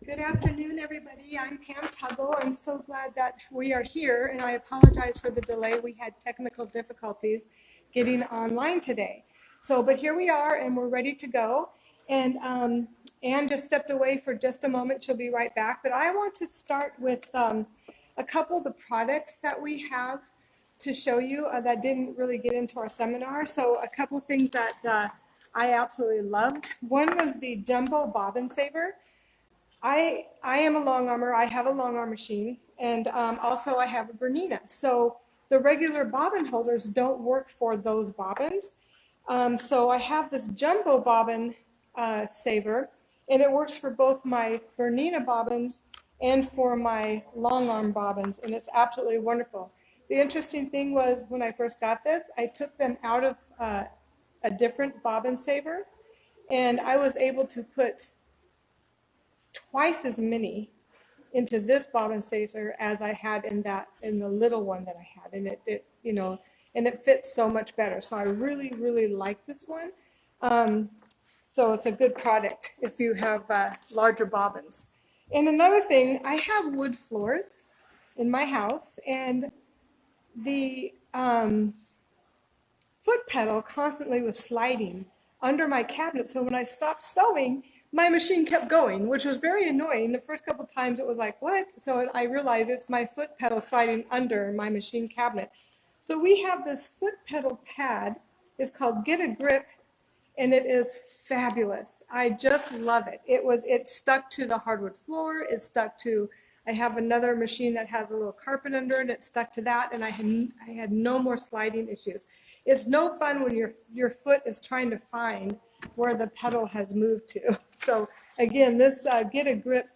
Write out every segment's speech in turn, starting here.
Good afternoon, everybody. I'm Pam Tuggle. I'm so glad that we are here, and I apologize for the delay. We had technical difficulties getting online today. But here we are, and we're ready to go. And Anne just stepped away for just a moment. She'll be right back. But I want to start with a couple of the products that we have to show you that didn't really get into our seminar. So a couple things that I absolutely loved. One was the Jumbo Bobbin Saver. I am a long armor. I have a long arm machine, and also I have a Bernina. So the regular bobbin holders don't work for those bobbins. So I have this Jumbo Bobbin Saver, and it works for both my Bernina bobbins and for my long arm bobbins, and it's absolutely wonderful. The interesting thing was when I first got this, I took them out of a different bobbin saver, and I was able to put twice as many into this bobbin saver as I had in the little one that I had, and it fits so much better. So I really like this one. So it's a good product if you have larger bobbins. And another thing, I have wood floors in my house, and the foot pedal constantly was sliding under my cabinet. So when I stopped sewing, my machine kept going, which was very annoying. The first couple times it was like, what? So I realized it's my foot pedal sliding under my machine cabinet. So we have this foot pedal pad. It's called Get a Grip, and it is fabulous. I just love it. It stuck to the hardwood floor. I have another machine that has a little carpet under it. It stuck to that, and I had no more sliding issues. It's no fun when your foot is trying to find where the pedal has moved to. So again, this Get a Grip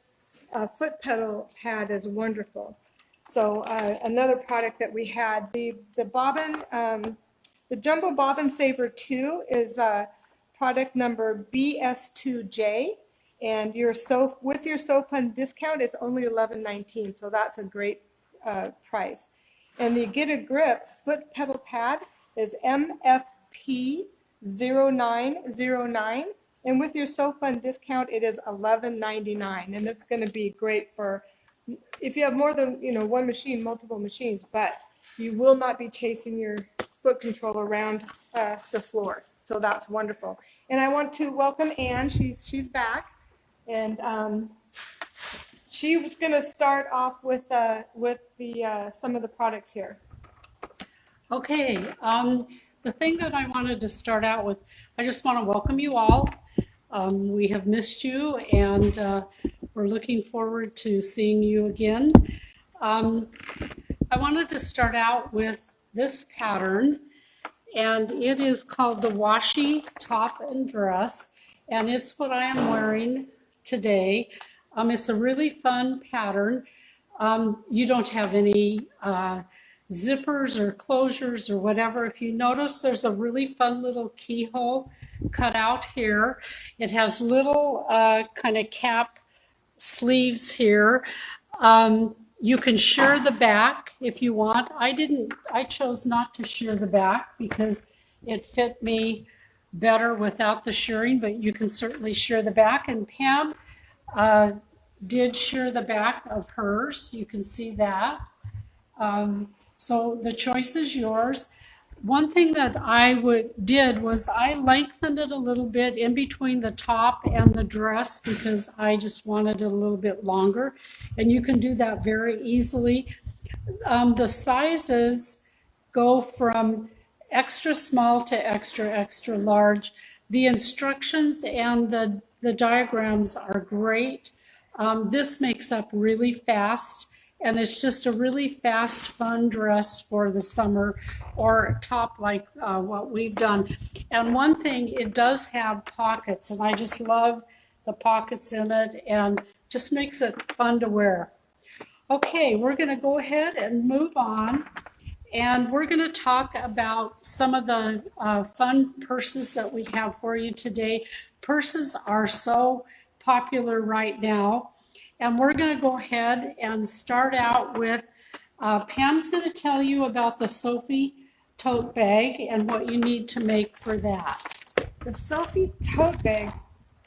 foot pedal pad is wonderful. So another product that we had, the bobbin, the Jumbo Bobbin Saver 2 is product number BS2J, and with your SoFun discount, it's only $11.19, so that's a great price. And the Get a Grip foot pedal pad is MFP0909, and with your SoFun discount, it is $11.99, and it's going to be great for if you have more than one machine, multiple machines, but you will not be chasing your foot control around the floor. So that's wonderful. And I want to welcome Anne. She's back, and she was going to start off with some of the products here. Okay. The thing that I wanted to start out with, I just want to welcome you all. We have missed you, and we're looking forward to seeing you again. I wanted to start out with this pattern, and it is called the Washi Top Dress, and it's what I am wearing today. It's a really fun pattern. You don't have any zippers or closures or whatever. If you notice, there's a really fun little keyhole cut out here. It has little kind of cap sleeves here. You can shear the back if you want. I chose not to shear the back because it fit me better without the shearing, but you can certainly shear the back. And Pam did shear the back of hers. You can see that. So the choice is yours. One thing that I did was I lengthened it a little bit in between the top and the dress because I just wanted it a little bit longer. And you can do that very easily. The sizes go from extra small to extra large. The instructions and the diagrams are great. This makes up really fast. And it's just a really fast, fun dress for the summer or top like what we've done. And one thing, it does have pockets, and I just love the pockets in it and just makes it fun to wear. Okay, we're going to go ahead and move on. And we're going to talk about some of the fun purses that we have for you today. Purses are so popular right now. And we're going to go ahead and start out with, Pam's going to tell you about the Sophie Tote Bag and what you need to make for that. The Sophie Tote Bag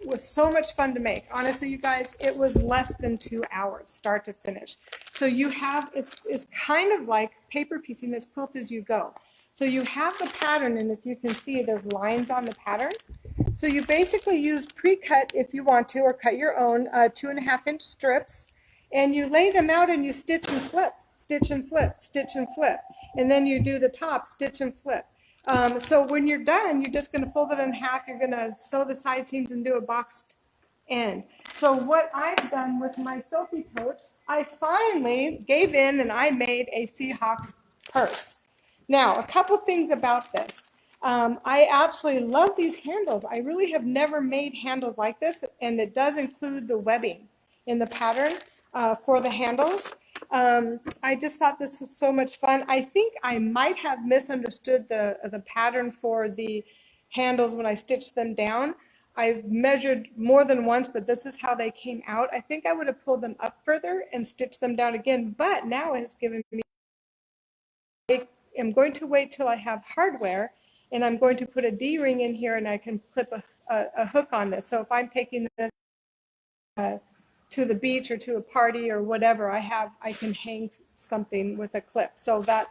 was so much fun to make. Honestly, you guys, it was less than 2 hours, start to finish. So you have, it's kind of like paper piecing, as quilt as you go. So you have the pattern, and if you can see, there's lines on the pattern. So you basically use pre-cut if you want to, or cut your own 2.5-inch strips, and you lay them out and you stitch and flip, stitch and flip, stitch and flip. And then you do the top, stitch and flip. So when you're done, you're just going to fold it in half. You're going to sew the side seams and do a boxed end. So what I've done with my Sophie Tote, I finally gave in and I made a Seahawks purse. Now, a couple things about this. I absolutely love these handles. I really have never made handles like this, and it does include the webbing in the pattern for the handles. I just thought this was so much fun. I think I might have misunderstood the pattern for the handles when I stitched them down. I measured more than once, but this is how they came out. I think I would have pulled them up further and stitched them down again, but now it has given me, I am going to wait till I have hardware, and I'm going to put a D-ring in here, and I can clip a hook on this. So if I'm taking this to the beach or to a party or whatever, I can hang something with a clip. So that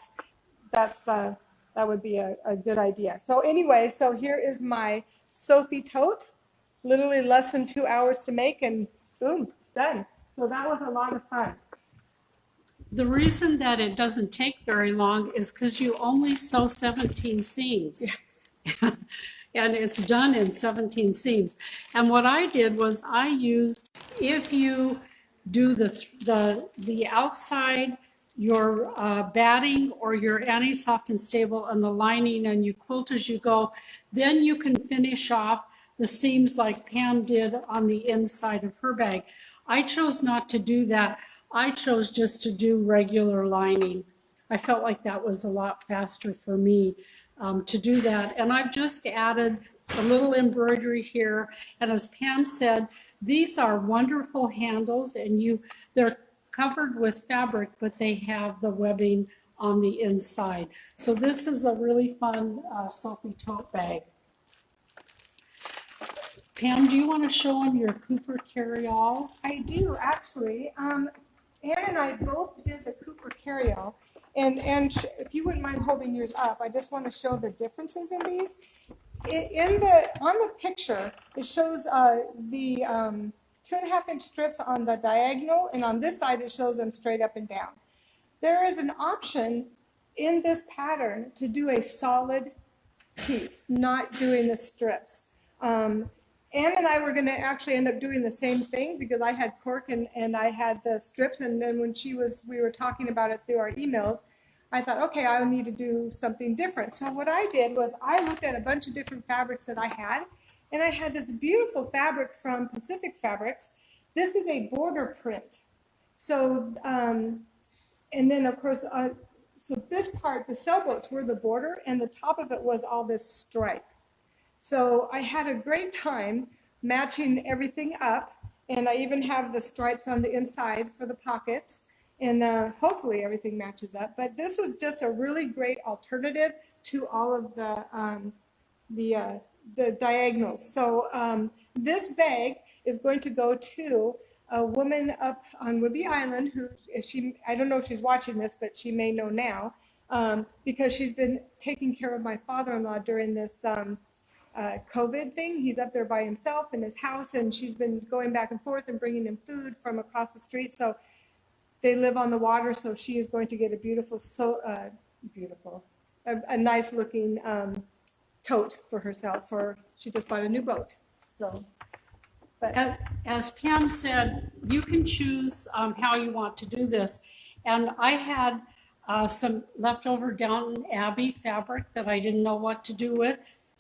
would be a good idea. So anyway, so here is my Sophie Tote, literally less than 2 hours to make, and boom, it's done. So that was a lot of fun. The reason that it doesn't take very long is because you only sew 17 seams. Yes. And it's done in 17 seams. And what I did was I used, if you do the outside, your batting or your anti-soft and stable and the lining, and you quilt as you go, then you can finish off the seams like Pam did on the inside of her bag. I chose not to do that. I chose just to do regular lining. I felt like that was a lot faster for me to do that. And I've just added a little embroidery here. And as Pam said, these are wonderful handles, and they're covered with fabric, but they have the webbing on the inside. So this is a really fun Sophie Tote Bag. Pam, do you want to show them your Cooper carry-all? I do, actually. Ann and I both did the Cooper carry-all. And if you wouldn't mind holding yours up, I just want to show the differences in these. On the picture, it shows the 2.5-inch strips on the diagonal, and on this side, it shows them straight up and down. There is an option in this pattern to do a solid piece, not doing the strips. Ann and I were going to actually end up doing the same thing because I had cork and I had the strips, and then when we were talking about it through our emails, I thought, okay, I need to do something different. So what I did was I looked at a bunch of different fabrics that I had, and I had this beautiful fabric from Pacific Fabrics. This is a border print. So, and then of course, so this part, the sailboats were the border, and the top of it was all this stripe. So I had a great time matching everything up, and I even have the stripes on the inside for the pockets, and hopefully everything matches up. But this was just a really great alternative to all of the diagonals. So this bag is going to go to a woman up on Whidbey Island who, I don't know if she's watching this, but she may know now, because she's been taking care of my father-in-law during this COVID thing. He's up there by himself in his house, and she's been going back and forth and bringing him food from across the street. So they live on the water, so she is going to get a beautiful, a nice looking tote for herself. She just bought a new boat. So, but as Pam said, you can choose how you want to do this. And I had some leftover Downton Abbey fabric that I didn't know what to do with.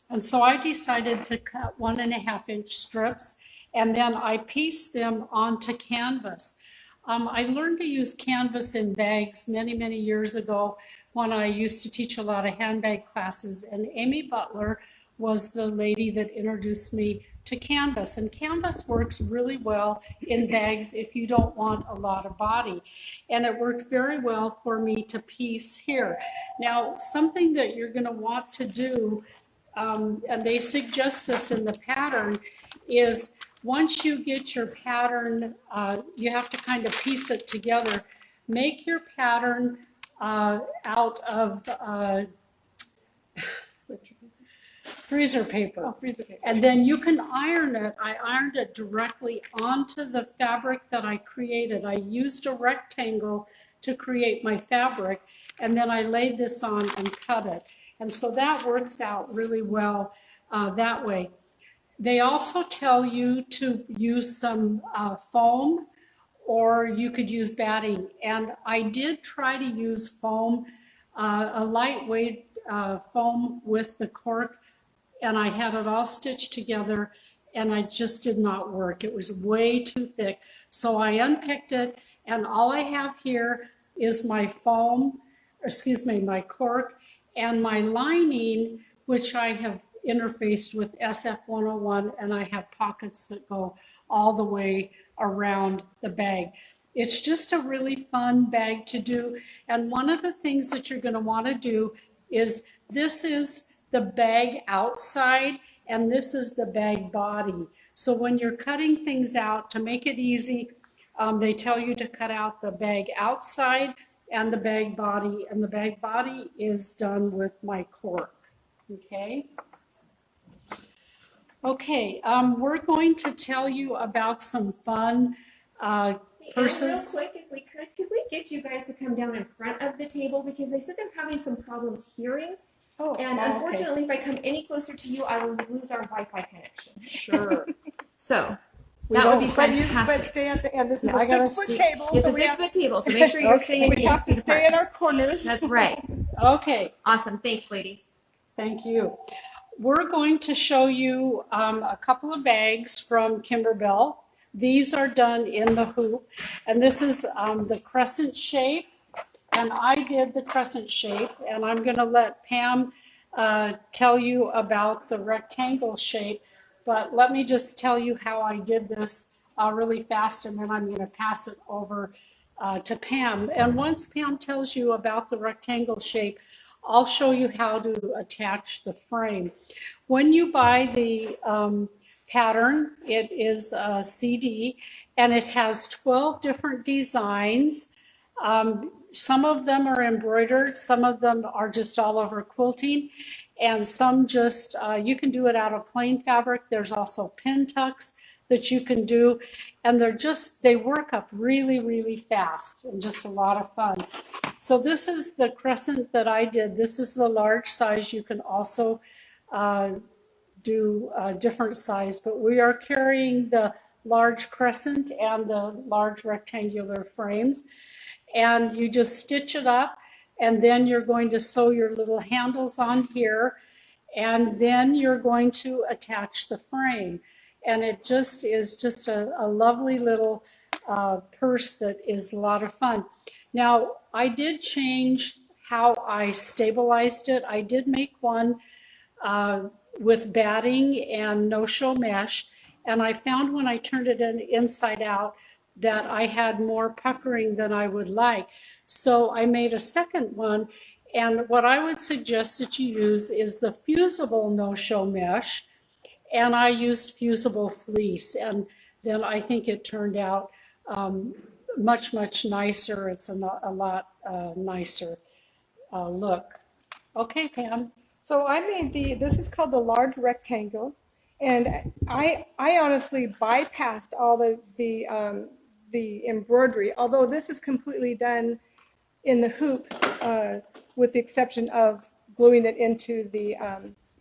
And so I decided to cut 1.5-inch strips, and then I pieced them onto canvas. I learned to use canvas in bags many, many years ago when I used to teach a lot of handbag classes, and Amy Butler was the lady that introduced me to canvas. And canvas works really well in bags if you don't want a lot of body. And it worked very well for me to piece here. Now, something that you're going to want to do, and they suggest this in the pattern, is once you get your pattern, you have to kind of piece it together. Make your pattern out of freezer paper. Oh, freezer paper. And then you can iron it. I ironed it directly onto the fabric that I created. I used a rectangle to create my fabric, and then I laid this on and cut it. And so that works out really well that way. They also tell you to use some foam, or you could use batting. And I did try to use foam, a lightweight foam with the cork, and I had it all stitched together, and I just did not work. It was way too thick. So I unpicked it, and all I have here is my foam, my cork, and my lining, which I have interfaced with SF101, and I have pockets that go all the way around the bag. It's just a really fun bag to do. And one of the things that you're going to want to do is, this is the bag outside and this is the bag body. So when you're cutting things out, to make it easy, they tell you to cut out the bag outside and the bag body, and the bag body is done with my cork. Okay. Okay, we're going to tell you about some fun purses. Real quick, if could we get you guys to come down in front of the table, because they said they're having some problems hearing. Oh, And okay. unfortunately, if I come any closer to you, I will lose our Wi-Fi connection. Sure. So We that would won't, be but fantastic. stay at the end. This is Yeah, a I gotta 6-foot see- table. It's so a we have, 6-foot table, so make sure you're staying we have to stay in our corners. That's right. Okay, Awesome. Thanks, ladies. thank you. We're going to show you a couple of bags from Kimberbell. These are done in the hoop, and this is the crescent shape, and I did the crescent shape, and I'm going to let Pam tell you about the rectangle shape, but let me just tell you how I did this really fast, and then I'm going to pass it over to Pam. And once Pam tells you about the rectangle shape, I'll show you how to attach the frame. When you buy the pattern, it is a CD, and it has 12 different designs. Some of them are embroidered, some of them are just all over quilting, and some just, you can do it out of plain fabric. There's also pin tucks that you can do, and they work up really, really fast and just a lot of fun. So this is the crescent that I did. This is the large size. You can also do a different size, but we are carrying the large crescent and the large rectangular frames. And you just stitch it up, and then you're going to sew your little handles on here, and then you're going to attach the frame. And it just is just a lovely little purse that is a lot of fun. Now, I did change how I stabilized it. I did make one with batting and no-show mesh, and I found when I turned it inside out that I had more puckering than I would like. So I made a second one, and what I would suggest that you use is the fusible no-show mesh, and I used fusible fleece, and then I think it turned out much, much nicer. It's a lot nicer look. Okay, Pam. So I made this is called the large rectangle, and I honestly bypassed all the embroidery, although this is completely done in the hoop, with the exception of gluing it into the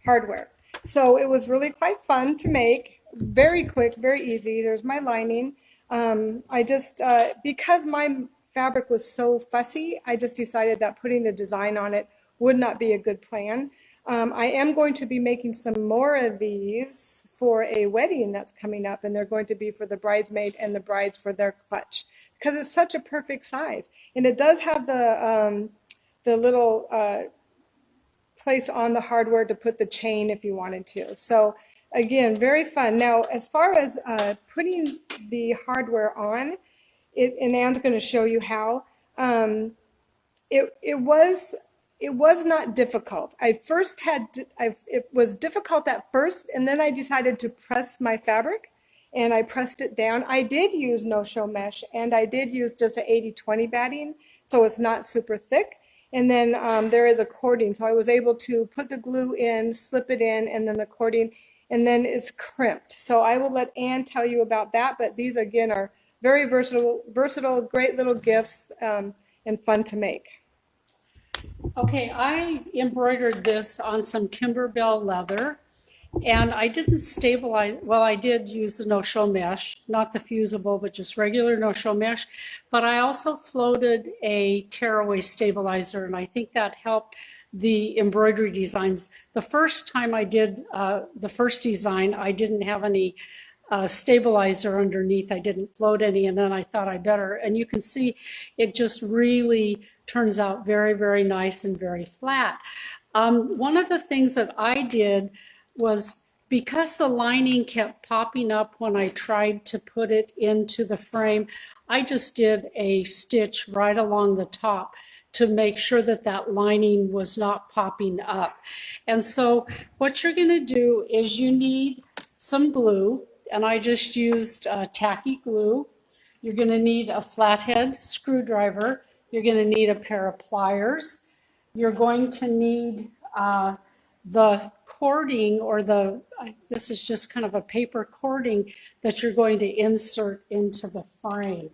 hardware. So it was really quite fun to make, very quick, very easy. There's my lining. I just, because my fabric was so fussy, I just decided that putting a design on it would not be a good plan. I am going to be making some more of these for a wedding that's coming up, and they're going to be for the bridesmaid and the brides for their clutch, because it's such a perfect size. And it does have the little place on the hardware to put the chain if you wanted to. So again, very fun. Now, as far as putting the hardware on, and Anne's going to show you how, it was not difficult. It was difficult at first, and then I decided to press my fabric, and I pressed it down. I did use no-show mesh, and I did use just an 80-20 batting, so it's not super thick. And then there is a cording, so I was able to put the glue in, slip it in, and then the cording, and then it's crimped. So I will let Ann tell you about that, but these again are very versatile, great little gifts, and fun to make. Okay, I embroidered this on some Kimberbell leather, and I didn't stabilize, well, I did use the no-show mesh, not the fusible, but just regular no-show mesh, but I also floated a tearaway stabilizer, and I think that helped the embroidery designs. The first time I did the first design, I didn't have any stabilizer underneath. I didn't float any, and then I thought I better. And you can see it just really turns out very, very nice and very flat. One of the things that I did was, because the lining kept popping up when I tried to put it into the frame, I just did a stitch right along the top to make sure that that lining was not popping up. And so what you're going to do is you need some glue, and I just used tacky glue. You're going to need a flathead screwdriver. You're going to need a pair of pliers. You're going to need the cording, or this is just kind of a paper cording that you're going to insert into the frame.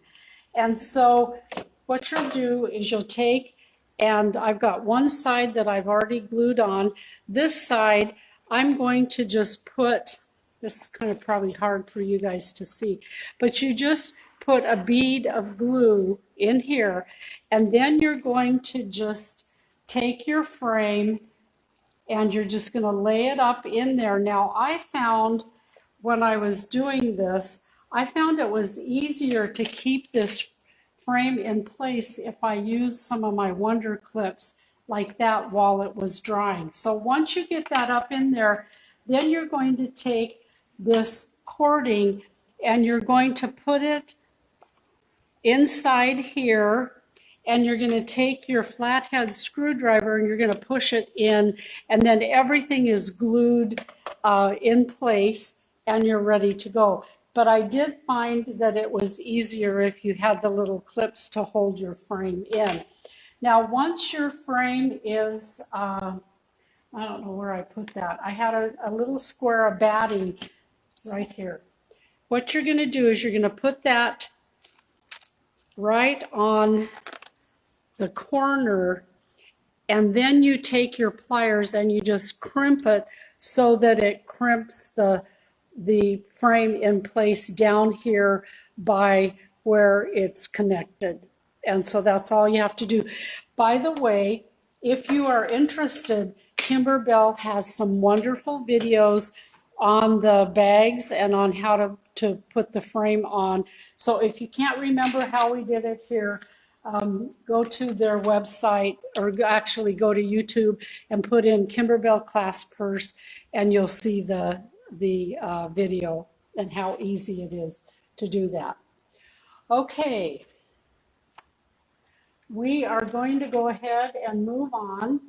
And so what you'll do is you'll take, and I've got one side that I've already glued on. This side, I'm going to just put, this is kind of probably hard for you guys to see, but you just put a bead of glue in here, and then you're going to just take your frame and you're just going to lay it up in there. Now, I found when I was doing this, I found it was easier to keep this frame in place if I used some of my Wonder Clips like that while it was drying. So once you get that up in there, then you're going to take this cording and you're going to put it inside here, and you're going to take your flathead screwdriver and you're going to push it in, and then everything is glued in place and you're ready to go. But I did find that it was easier if you had the little clips to hold your frame in. Now, once your frame is, I don't know where I put that. I had a little square of batting right here. What you're going to do is you're going to put that right on the corner, and then you take your pliers and you just crimp it so that it crimps the frame in place down here by where it's connected. And so that's all you have to do. By the way, if you are interested, Kimberbell has some wonderful videos on the bags and on how to put the frame on. So if you can't remember how we did it here, go to their website, or actually go to YouTube and put in Kimberbell Clasp Purse, and you'll see the video and how easy it is to do that. Okay, we are going to go ahead and move on,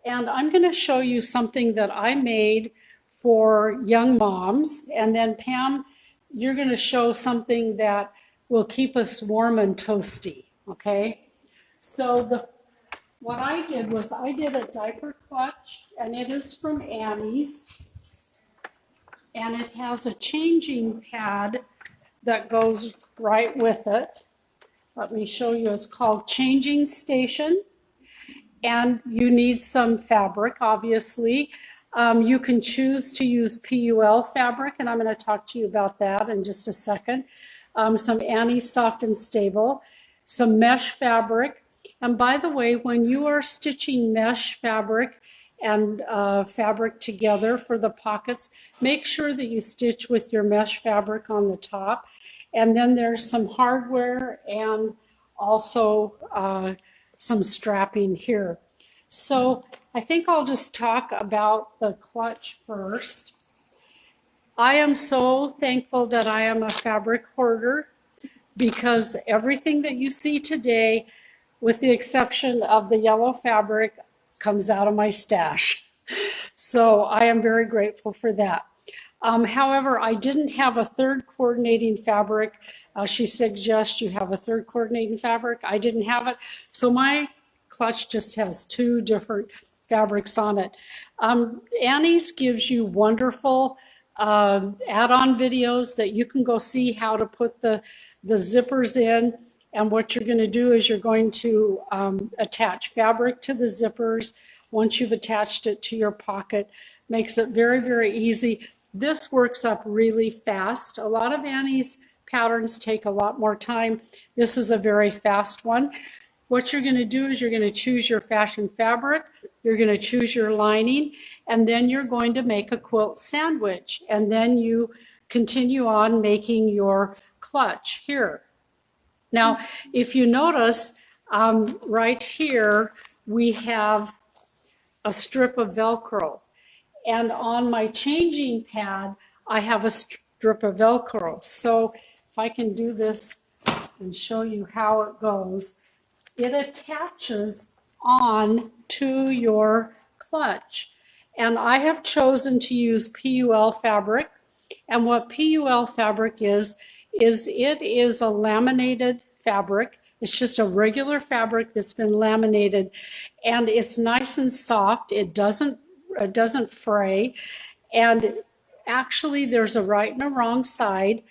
and I'm going to show you something that I made for young moms, and then Pam, you're going to show something that will keep us warm and toasty. Okay, so what I did was I did a diaper clutch, and it is from Annie's, and it has a changing pad that goes right with it. Let me show you. It's called Changing Station, and you need some fabric, obviously. You can choose to use PUL fabric, and I'm going to talk to you about that in just a second. Some Annie's Soft and Stable, some mesh fabric. And by the way, when you are stitching mesh fabric and fabric together for the pockets, make sure that you stitch with your mesh fabric on the top. And then there's some hardware and also some strapping here. So I think I'll just talk about the clutch first. I am so thankful that I am a fabric hoarder, because everything that you see today, with the exception of the yellow fabric, comes out of my stash. So I am very grateful for that. However, I didn't have a third coordinating fabric. She suggests you have a third coordinating fabric. I didn't have it, so my clutch just has two different fabrics on it. Annie's gives you wonderful add-on videos that you can go see how to put the zippers in. And what you're going to do is you're going to attach fabric to the zippers. Once you've attached it to your pocket, makes it very, very easy. This works up really fast. A lot of Annie's patterns take a lot more time. This is a very fast one. What you're going to do is you're going to choose your fashion fabric, you're going to choose your lining, and then you're going to make a quilt sandwich. And then you continue on making your clutch here. Now, if you notice, right here, we have a strip of Velcro. And on my changing pad, I have a strip of Velcro. So if I can do this and show you how it goes, it attaches on to your clutch. And I have chosen to use PUL fabric. And what PUL fabric is it is a laminated fabric. It's just a regular fabric that's been laminated, and it's nice and soft. It doesn't fray, and actually there's a right and a wrong side,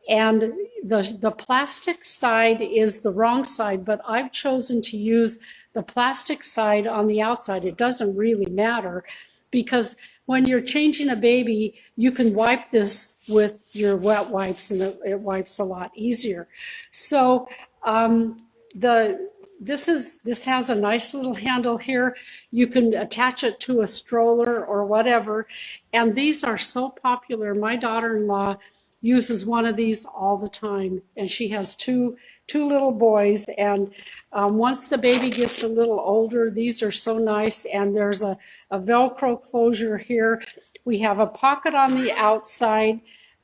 and the plastic side is the wrong side, but I've chosen to use the plastic side on the outside. It doesn't really matter, because when you're changing a baby, you can wipe this with your wet wipes, and it wipes a lot easier. So this has a nice little handle here. You can attach it to a stroller or whatever. And these are so popular. My daughter-in-law uses one of these all the time, and she has two little boys. And once the baby gets a little older, these are so nice. And there's a Velcro closure here. We have a pocket on the outside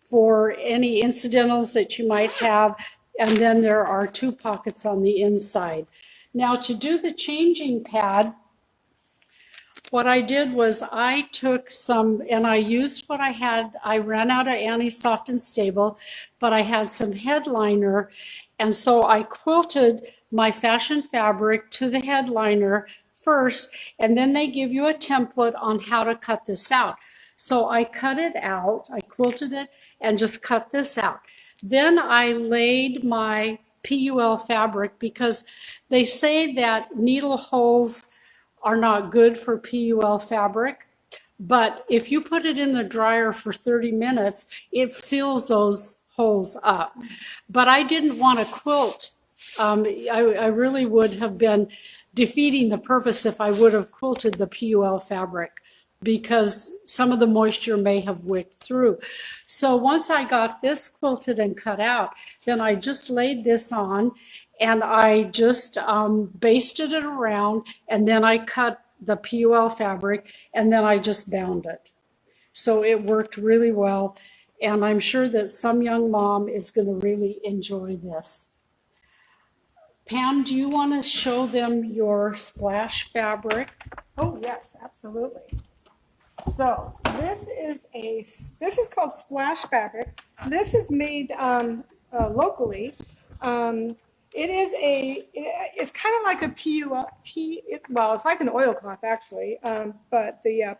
for any incidentals that you might have. And then there are two pockets on the inside. Now, to do the changing pad, what I did was I took some, and I used what I had. I ran out of Annie's Soft and Stable, but I had some headliner, and so I quilted my fashion fabric to the headliner first, and then they give you a template on how to cut this out. So I cut it out, I quilted it, and just cut this out. Then I laid my PUL fabric, because they say that needle holes are not good for PUL fabric, but if you put it in the dryer for 30 minutes, it seals those holes up. But I didn't want to quilt. I really would have been defeating the purpose if I would have quilted the PUL fabric, because some of the moisture may have wicked through. So once I got this quilted and cut out, then I just laid this on, and I just basted it around, and then I cut the PUL fabric, and then I just bound it. So it worked really well, and I'm sure that some young mom is going to really enjoy this. Pam, do you want to show them your splash fabric? Oh, yes, absolutely. So this is called splash fabric. This is made locally. It's kind of like a PUL, well, it's like an oilcloth actually, but a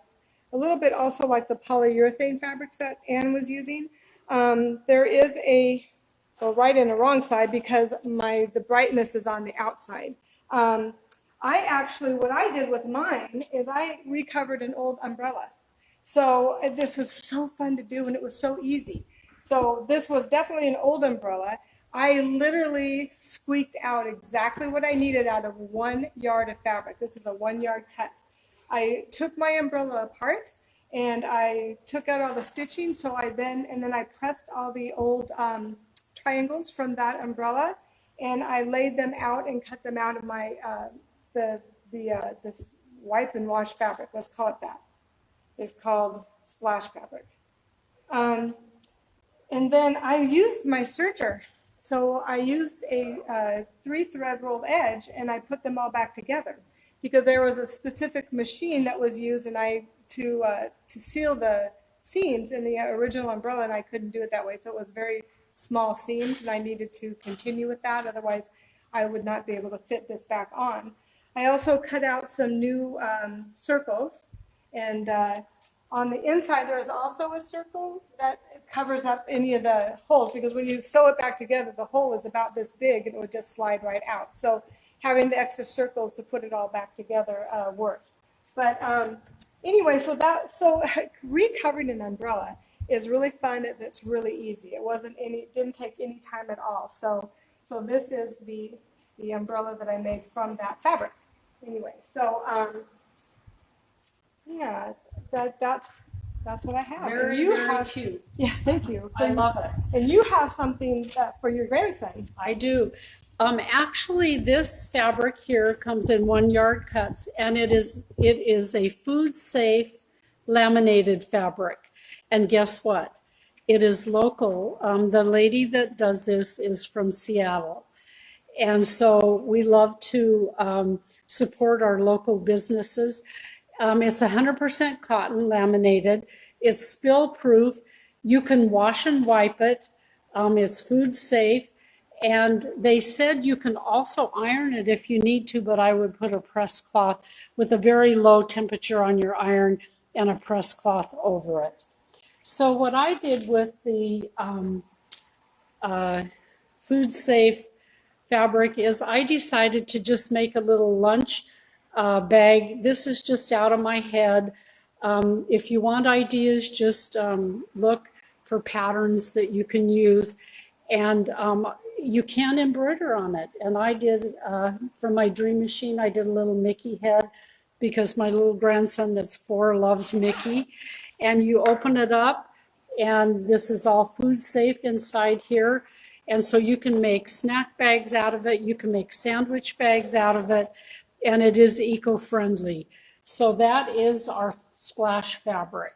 little bit also like the polyurethane fabrics that Anne was using. There is a right and a wrong side, because the brightness is on the outside. What I did with mine is I recovered an old umbrella. So this was so fun to do, and it was so easy. So this was definitely an old umbrella. I literally squeaked out exactly what I needed out of 1 yard of fabric. This is a 1 yard cut. I took my umbrella apart, and I took out all the stitching. And then I pressed all the old triangles from that umbrella, and I laid them out and cut them out of my this wipe and wash fabric. Let's call it that. It's called splash fabric. And then I used my serger. So I used a 3-thread rolled edge, and I put them all back together, because there was a specific machine that was used, and to seal the seams in the original umbrella, and I couldn't do it that way. So it was very small seams, and I needed to continue with that. Otherwise, I would not be able to fit this back on. I also cut out some new circles, and on the inside there is also a circle that covers up any of the holes, because when you sew it back together, the hole is about this big and it would just slide right out. So having the extra circles to put it all back together worked. But anyway, so recovering an umbrella is really fun. It's really easy. It didn't take any time at all. So this is the umbrella that I made from that fabric. Anyway, so yeah, that's what I have. Very, very cute. Yeah, thank you. So I love it. And you have something for your grandson. I do. Actually, this fabric here comes in 1 yard cuts, and it is a food safe laminated fabric. And guess what? It is local. The lady that does this is from Seattle. And so we love to support our local businesses. It's 100% cotton laminated. It's spill proof. You can wash and wipe it. It's food safe. And they said you can also iron it if you need to, but I would put a press cloth with a very low temperature on your iron and a press cloth over it. So what I did with the food safe fabric is I decided to just make a little lunch bag. This is just out of my head. If you want ideas, just look for patterns that you can use, and you can embroider on it. And I did, for my dream machine, I did a little Mickey head because my little grandson that's 4 loves Mickey. And you open it up, and this is all food safe inside here. And so you can make snack bags out of it. You can make sandwich bags out of it. And it is eco-friendly. So that is our splash fabric.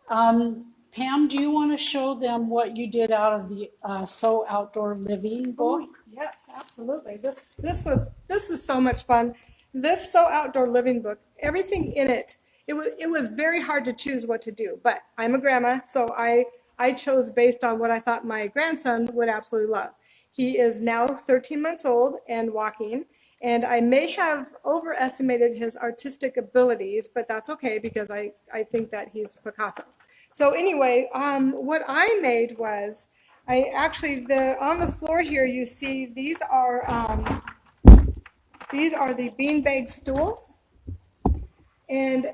Pam, do you want to show them what you did out of the Sew Outdoor Living book? Yes, absolutely. This was so much fun. This Sew Outdoor Living book, everything in it, it was very hard to choose what to do. But I'm a grandma, so I chose based on what I thought my grandson would absolutely love. He is now 13 months old and walking. And I may have overestimated his artistic abilities, but that's okay because I think that he's Picasso. So anyway, what I made was, on the floor here you see these are the beanbag stools, and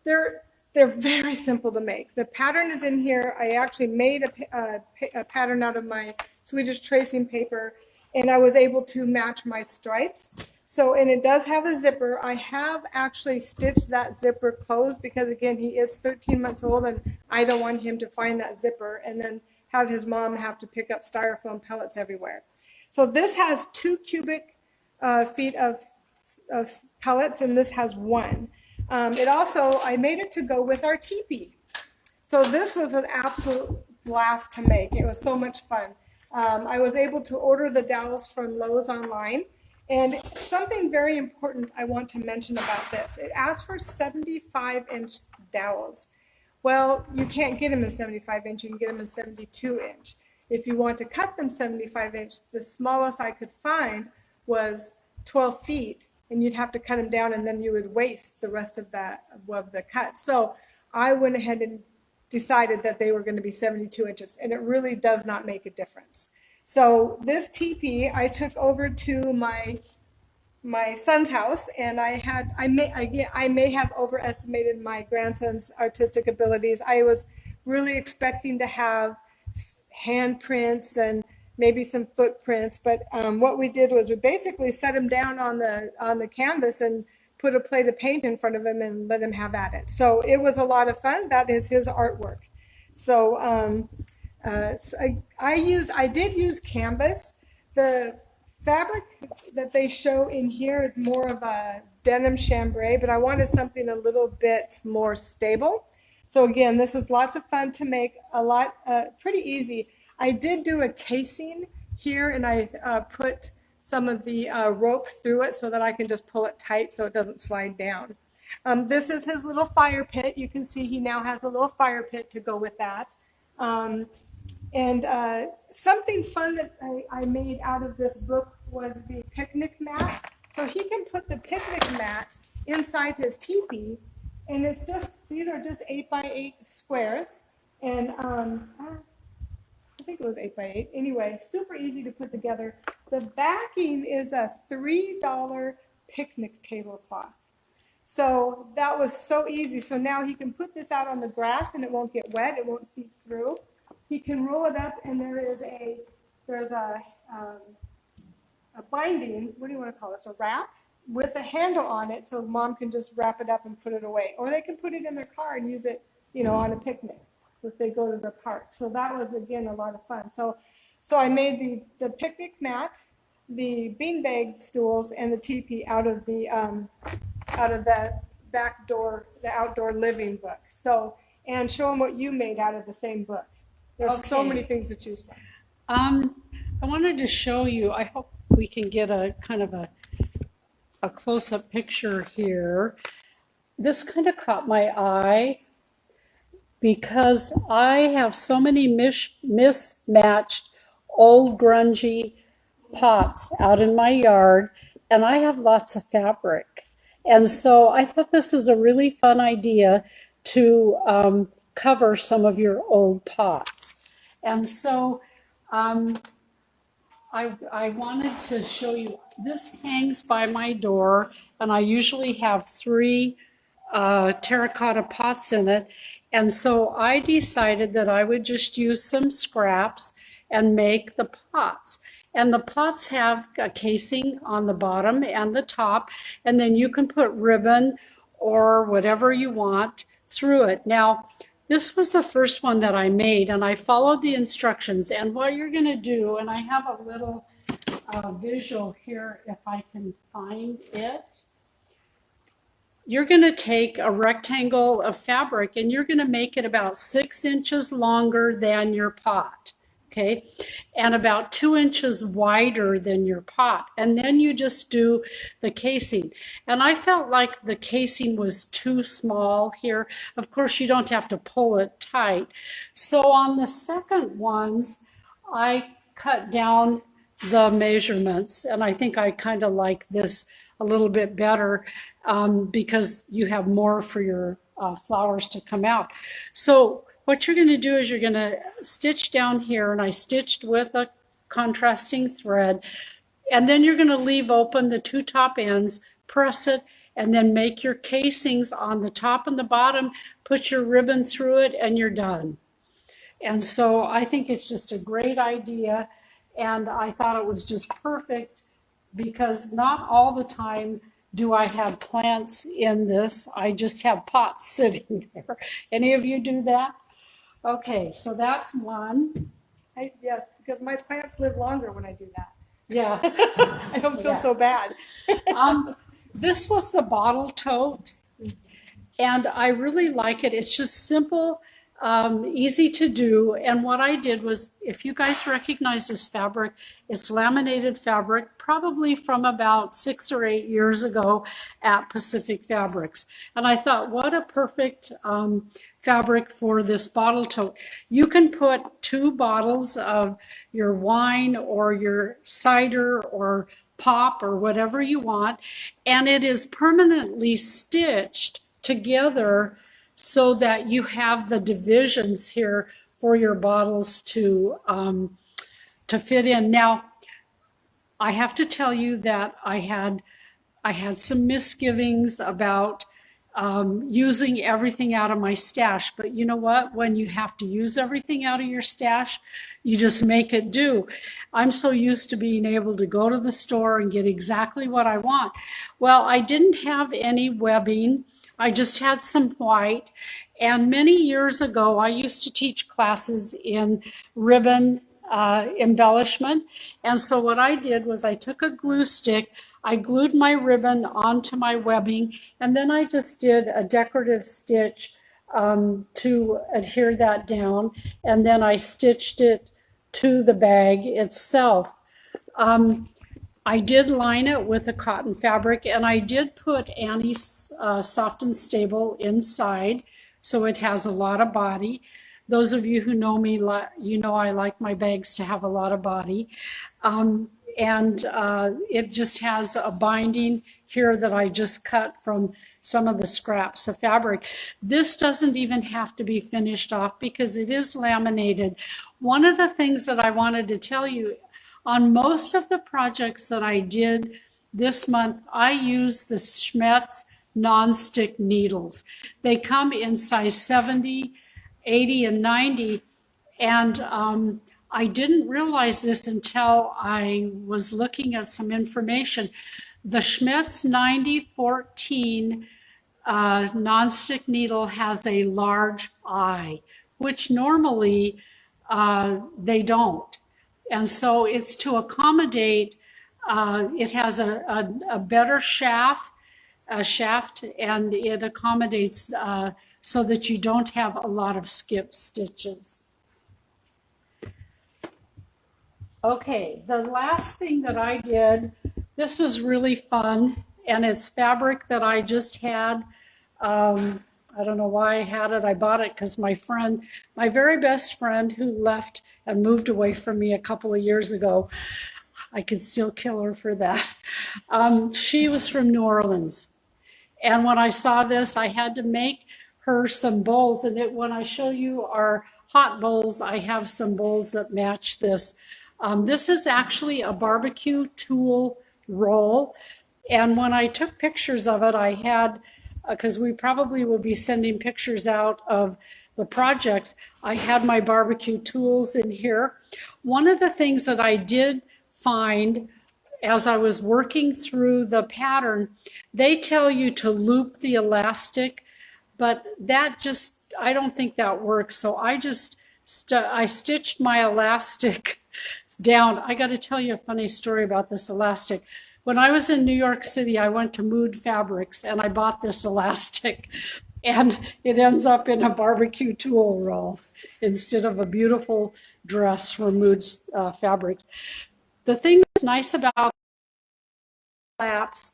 they're very simple to make. The pattern is in here. I actually made a pattern out of my Swedish tracing paper, and I was able to match my stripes. So, and it does have a zipper. I have actually stitched that zipper closed because, again, he is 13 months old and I don't want him to find that zipper and then have his mom have to pick up styrofoam pellets everywhere. So this has 2 cubic feet of pellets, and this has 1. I made it to go with our teepee. So this was an absolute blast to make. It was so much fun. I was able to order the dowels from Lowe's online. And something very important I want to mention about this, it asks for 75-inch dowels. Well, you can't get them in 75-inch, you can get them in 72-inch. If you want to cut them 75-inch, the smallest I could find was 12 feet, and you'd have to cut them down, and then you would waste the rest of the cut. So I went ahead and decided that they were going to be 72 inches, and it really does not make a difference. So this teepee I took over to my son's house, and I may have overestimated my grandson's artistic abilities. I was really expecting to have handprints and maybe some footprints, but what we did was we basically set him down on the canvas and put a plate of paint in front of him and let him have at it. So it was a lot of fun. That is his artwork. So I did use canvas. The fabric that they show in here is more of a denim chambray, but I wanted something a little bit more stable. So again, this was lots of fun to make, pretty easy. I did do a casing here, and I put some of the rope through it so that I can just pull it tight so it doesn't slide down. This is his little fire pit. You can see he now has a little fire pit to go with that. And something fun that I made out of this book was the picnic mat. So he can put the picnic mat inside his teepee, and it's just, these are just 8x8 squares. And I think it was 8x8. Anyway, super easy to put together. The backing is a $3 picnic tablecloth. So that was so easy. So now he can put this out on the grass and it won't get wet. It won't seep through. He can roll it up, and there's a binding. What do you want to call this? A wrap with a handle on it, so mom can just wrap it up and put it away, or they can put it in their car and use it, on a picnic if they go to the park. So that was again a lot of fun. So I made the picnic mat, the beanbag stools, and the teepee out of that back door, the outdoor living book. So, and show them what you made out of the same book. There's so many things to choose from. I wanted to show you, I hope we can get a kind of a close-up picture here. This kind of caught my eye because I have so many mismatched old grungy pots out in my yard, and I have lots of fabric. And so I thought this was a really fun idea to cover some of your old pots. And so I wanted to show you, this hangs by my door, and I usually have 3 terracotta pots in it. And so I decided that I would just use some scraps and make the pots. And the pots have a casing on the bottom and the top, and then you can put ribbon or whatever you want through it. Now, this was the first one that I made, and I followed the instructions. And what you're going to do, and I have a little visual here if I can find it. You're going to take a rectangle of fabric and you're going to make it about 6 inches longer than your pot. Okay, and about 2 inches wider than your pot. And then you just do the casing. And I felt like the casing was too small here. Of course, you don't have to pull it tight. So on the second ones, I cut down the measurements. And I think I kind of like this a little bit better because you have more for your flowers to come out. So what you're going to do is you're going to stitch down here, and I stitched with a contrasting thread, and then you're going to leave open the 2 top ends, press it, and then make your casings on the top and the bottom, put your ribbon through it, and you're done. And so I think it's just a great idea, and I thought it was just perfect because not all the time do I have plants in this. I just have pots sitting there. Any of you do that? Okay, so that's one. Yes, because my plants live longer when I do that. Yeah. I don't feel so bad. This was the bottle tote, and I really like it. It's just simple, easy to do. And what I did was, if you guys recognize this fabric, it's laminated fabric, probably from about 6 or 8 years ago at Pacific Fabrics. And I thought, what a perfect fabric for this bottle tote. You can put 2 bottles of your wine or your cider or pop or whatever you want, and it is permanently stitched together so that you have the divisions here for your bottles to fit in. Now, I have to tell you that I had some misgivings about using everything out of my stash. But you know what? When you have to use everything out of your stash, you just make it do. I'm so used to being able to go to the store and get exactly what I want. Well, I didn't have any webbing. I just had some white. And many years ago, I used to teach classes in ribbon embellishment. And so what I did was I took a glue stick, I glued my ribbon onto my webbing, and then I just did a decorative stitch to adhere that down, and then I stitched it to the bag itself. I did line it with a cotton fabric, and I did put Annie's Soft and Stable inside, so it has a lot of body. Those of you who know me, you know I like my bags to have a lot of body. And it just has a binding here that I just cut from some of the scraps of fabric. This doesn't even have to be finished off because it is laminated. One of the things that I wanted to tell you, on most of the projects that I did this month, I used the Schmetz nonstick needles. They come in size 70, 80, and 90. And I didn't realize this until I was looking at some information. The Schmetz 9014 nonstick needle has a large eye, which normally they don't. And so it's to accommodate, it has a better shaft, and it accommodates so that you don't have a lot of skip stitches. Okay, the last thing that I did, this was really fun, and it's fabric that I just had. I don't know why I had it. I bought it because my friend, my very best friend who left and moved away from me a couple of years ago, I could still kill her for that. She was from New Orleans. And when I saw this, I had to make her some bowls. And when I show you our hot bowls, I have some bowls that match this. This is actually a BBQ Tool Roll. And when I took pictures of it, I had, because we probably will be sending pictures out of the projects, I had my barbecue tools in here. One of the things that I did find as I was working through the pattern, they tell you to loop the elastic, but that just, I don't think that works. So I just, I stitched my elastic down. I got to tell you a funny story about this elastic. When I was in New York City, I went to Mood Fabrics and I bought this elastic, and it ends up in a barbecue tool roll instead of a beautiful dress from Mood Fabrics. The thing that's nice about flaps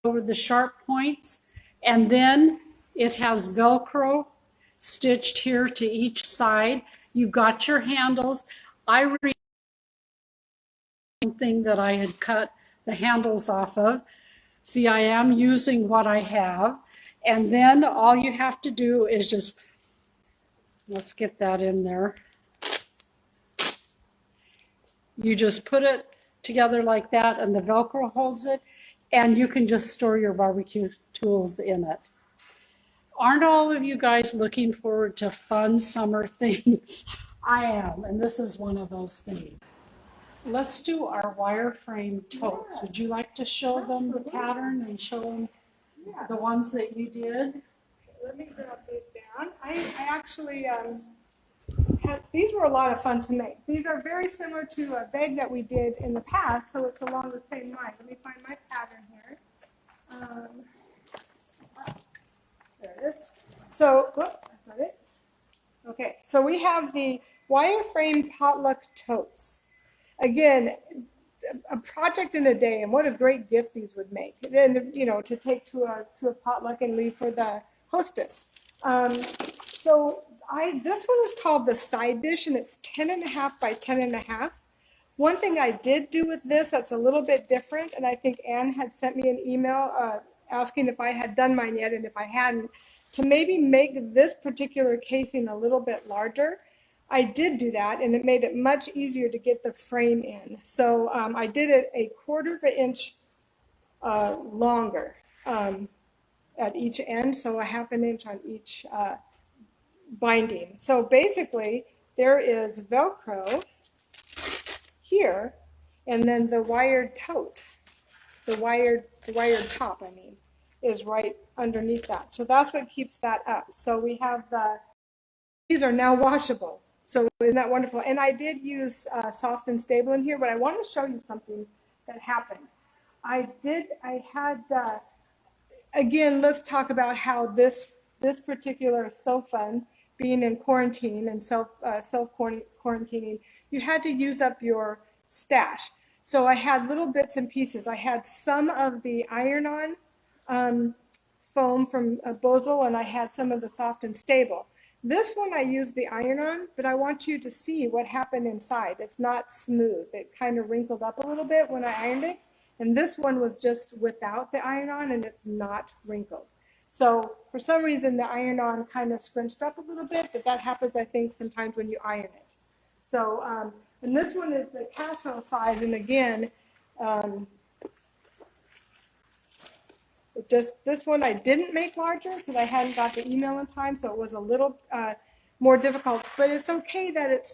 over the sharp points, and then it has Velcro stitched here to each side. You've got your handles. I read something that I had cut the handles off of. See, I am using what I have. And then all you have to do is just, let's get that in there. You just put it together like that, and the Velcro holds it, and you can just store your barbecue tools in it. Aren't all of you guys looking forward to fun summer things? I am, and this is one of those things. Let's do our wireframe totes. Yes. Would you like to show them the pattern and show them the ones that you did? Let me grab these down. I actually these were a lot of fun to make. These are very similar to a bag that we did in the past, so it's along the same line. Let me find my pattern here. There it is. So, that's not it. Okay, so we have the wireframe potluck totes. Again, a project in a day, and what a great gift these would make. And you know, to take to a potluck and leave for the hostess. So this one is called the side dish, and it's 10.5 by 10.5. One thing I did do with this that's a little bit different, and I think Anne had sent me an email asking if I had done mine yet, and if I hadn't, to maybe make this particular casing a little bit larger. I did do that, and it made it much easier to get the frame in. So I did it 1/4 of an inch longer at each end, so 1/2 inch on each binding. So basically, there is Velcro here, and then the wired tote, the wired top, I mean, is right underneath that. So that's what keeps that up. So we have these are now washable. So isn't that wonderful? And I did use Soft and Stable in here, but I want to show you something that happened. Again, let's talk about how this particular is so fun, being in quarantine and self-quarantining. You had to use up your stash. So I had little bits and pieces. I had some of the iron-on foam from Bosel, and I had some of the soft and stable. This one I used the iron-on, but I want you to see what happened inside. It's not smooth. It kind of wrinkled up a little bit when I ironed it. And this one was just without the iron-on, and it's not wrinkled. So for some reason, the iron-on kind of scrunched up a little bit, but that happens, I think, sometimes when you iron it. So, and this one is the casserole size, and again, this one I didn't make larger because I hadn't got the email in time, so it was a little more difficult. But it's okay that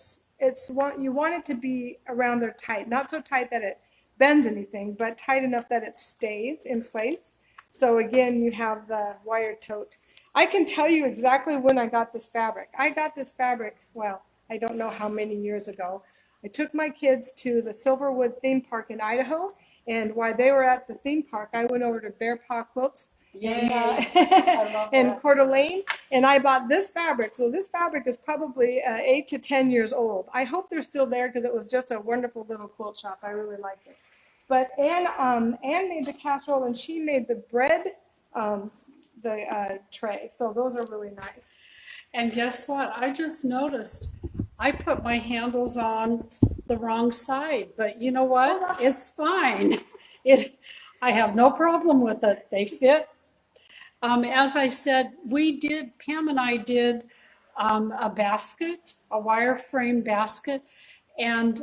you want it to be around there tight, not so tight that it bends anything, but tight enough that it stays in place. So again, you have the wire tote. I can tell you exactly when I got this fabric. I got this fabric, well, I don't know how many years ago. I took my kids to the Silverwood theme park in Idaho, and while they were at the theme park, I went over to Bear Paw Quilts and Coeur d'Alene, and I bought this fabric. So this fabric is probably 8 to 10 years old. I hope they're still there because it was just a wonderful little quilt shop. I really liked it. But Anne made the casserole, and she made the bread tray. So those are really nice. And guess what? I just noticed I put my handles on the wrong side, but you know what? Oh, it's fine. I have no problem with it. They fit. As I said, Pam and I did a basket, a wireframe basket, and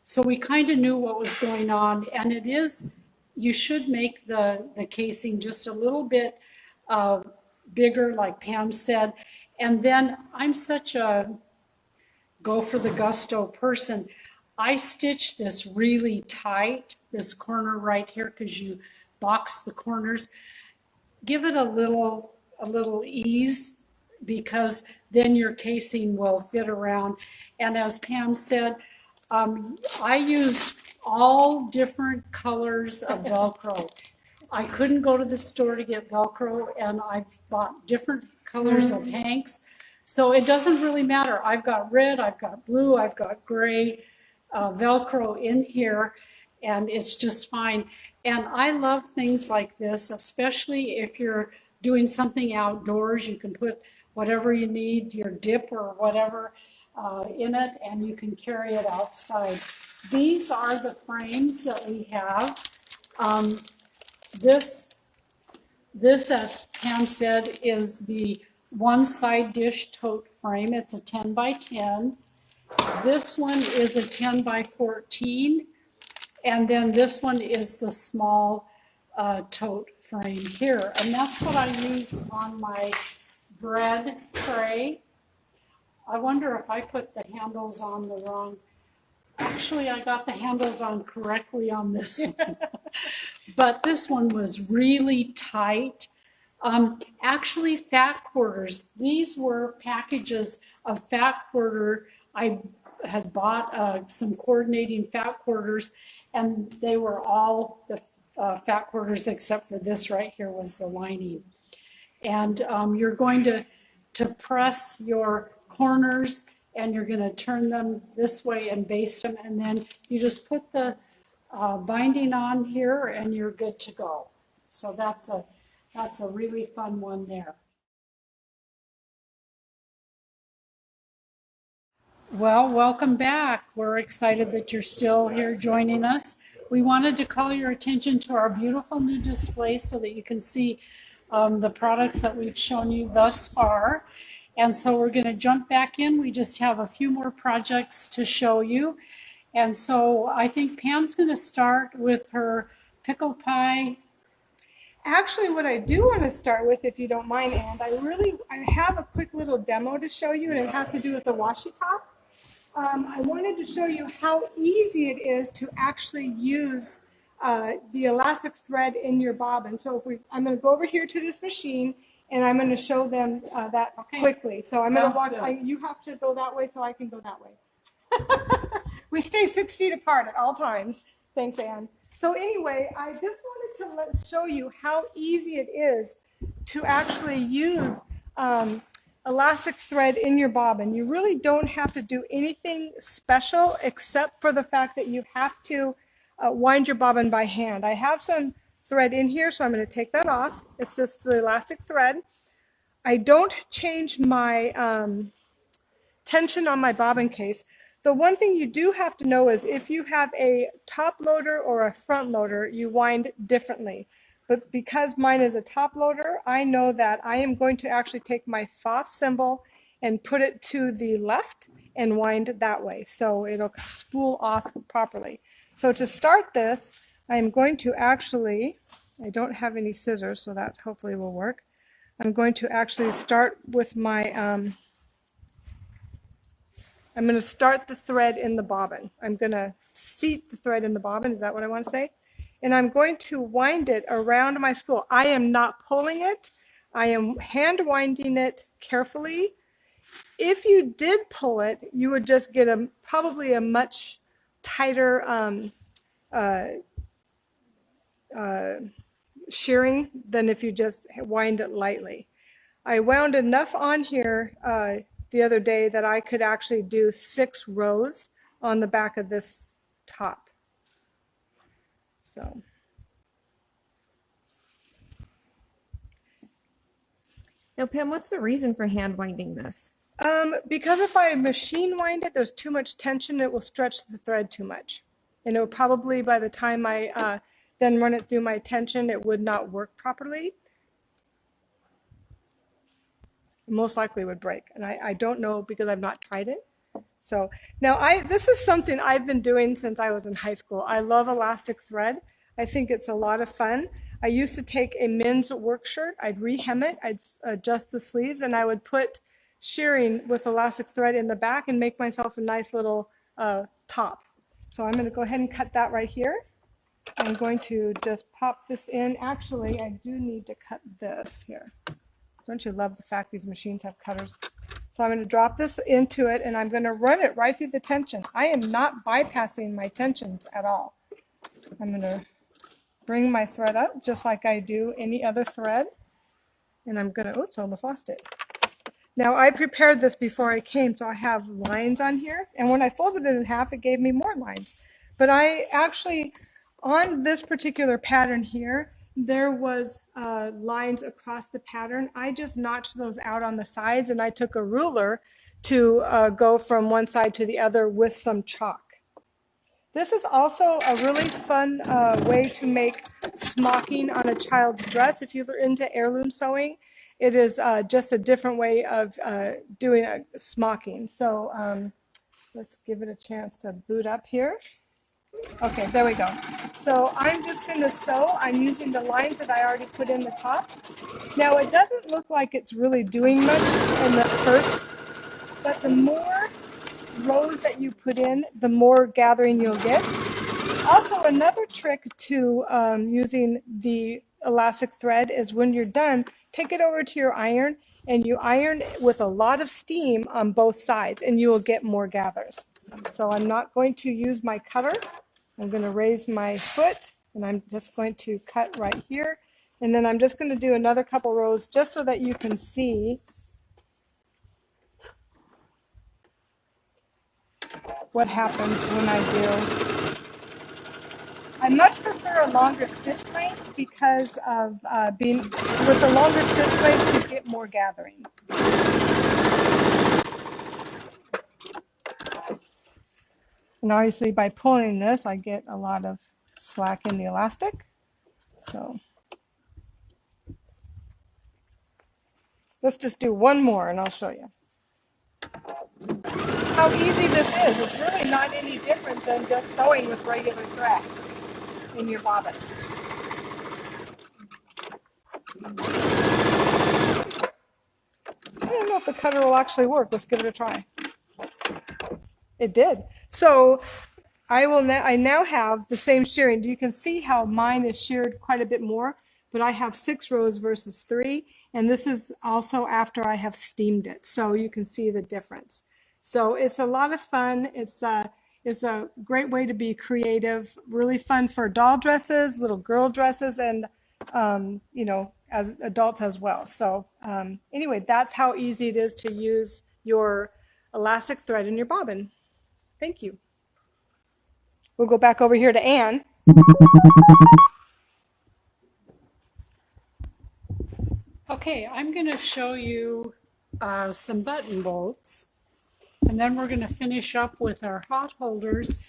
so we kind of knew what was going on. And you should make the casing just a little bit bigger, like Pam said. And then I'm such a go for the gusto person. I stitch this really tight, this corner right here, because you box the corners. Give it a little ease, because then your casing will fit around. And as Pam said, I used all different colors of Velcro. I couldn't go to the store to get Velcro, and I bought different colors of hanks. So it doesn't really matter. I've got red, I've got blue, I've got gray Velcro in here, and it's just fine. And I love things like this, especially if you're doing something outdoors. You can put whatever you need, your dip or whatever in it, and you can carry it outside. These are the frames that we have. This, as Pam said, is the one side dish tote frame. It's a 10 by 10. This one is a 10 by 14. And then this one is the small tote frame here. And that's what I use on my bread tray. I wonder if I put the handles on the wrong. Actually, I got the handles on correctly on this one. But this one was really tight. Actually, fat quarters. These were packages of fat quarter. I had bought some coordinating fat quarters, and they were all the fat quarters except for this right here was the lining. And you're going to press your corners, and you're going to turn them this way and baste them, and then you just put the binding on here, and you're good to go. So that's a really fun one there. Well, welcome back. We're excited that you're still here joining us. We wanted to call your attention to our beautiful new display so that you can see the products that we've shown you thus far. And so we're going to jump back in. We just have a few more projects to show you. And so I think Pam's going to start with her pickle pie. Actually, what I do want to start with, if you don't mind, Anne, I have a quick little demo to show you, and it has to do with the washi top. I wanted to show you how easy it is to actually use the elastic thread in your bobbin. So I'm going to go over here to this machine, and I'm going to show them that quickly. So I'm going to walk. You have to go that way so I can go that way. We stay 6 feet apart at all times. Thanks, Anne. So anyway, I just wanted to show you how easy it is to actually use elastic thread in your bobbin. You really don't have to do anything special except for the fact that you have to wind your bobbin by hand. I have some thread in here, so I'm going to take that off. It's just the elastic thread. I don't change my tension on my bobbin case. The one thing you do have to know is if you have a top loader or a front loader, you wind differently. But because mine is a top loader, I know that I am going to actually take my FOF symbol and put it to the left and wind that way, so it'll spool off properly. So to start this, I'm going to actually, I don't have any scissors, so that hopefully will work. I'm going to actually start with my, I'm going to start the thread in the bobbin. I'm going to seat the thread in the bobbin, is that what I want to say? And I'm going to wind it around my spool. I am not pulling it. I am hand winding it carefully. If you did pull it, you would just get probably a much tighter shearing than if you just wind it lightly. I wound enough on here the other day that I could actually do 6 rows on the back of this top. So. Now, Pam, what's the reason for hand winding this? Because if I machine wind it, there's too much tension, it will stretch the thread too much. And it will probably, by the time I then run it through my tension, it would not work properly. It most likely would break. And I don't know because I've not tried it. So now this is something I've been doing since I was in high school. I love elastic thread. I think it's a lot of fun. I used to take a men's work shirt, I'd rehem it, I'd adjust the sleeves, and I would put shearing with elastic thread in the back and make myself a nice little top. So I'm going to go ahead and cut that right here. I'm going to just pop this in. Actually, I do need to cut this here. Don't you love the fact these machines have cutters? So I'm going to drop this into it, and I'm going to run it right through the tension. I am not bypassing my tensions at all. I'm going to bring my thread up just like I do any other thread. And I'm going to, oops, I almost lost it. Now I prepared this before I came, so I have lines on here. And when I folded it in half, it gave me more lines. But I actually, on this particular pattern here, there was lines across the pattern. I just notched those out on the sides, and I took a ruler to go from one side to the other with some chalk. This is also a really fun way to make smocking on a child's dress. If you're into heirloom sewing, it is just a different way of doing a smocking. So let's give it a chance to boot up here. Okay, there we go. So I'm just going to sew. I'm using the lines that I already put in the top. Now it doesn't look like it's really doing much in the first, but the more rows that you put in, the more gathering you'll get. Also, another trick to using the elastic thread is when you're done, take it over to your iron and you iron with a lot of steam on both sides and you will get more gathers. So I'm not going to use my cutter. I'm going to raise my foot and I'm just going to cut right here. And then I'm just going to do another couple rows just so that you can see what happens when I do. I much prefer a longer stitch length because of being with a longer stitch length you get more gathering. And obviously by pulling this I get a lot of slack in the elastic. So let's just do one more and I'll show you how easy this is. It's really not any different than just sewing with regular thread in your bobbin. I don't know if the cutter will actually work. Let's give it a try. It did. So I now have the same shearing. You can see how mine is sheared quite a bit more, but I have 6 rows versus 3, and this is also after I have steamed it, so you can see the difference. So it's a lot of fun. It's a great way to be creative, really fun for doll dresses, little girl dresses, and you know, as adults as well. So anyway, that's how easy it is to use your elastic thread in your bobbin. Thank you. We'll go back over here to Anne. Okay, I'm going to show you some button bolts, and then we're going to finish up with our hot holders.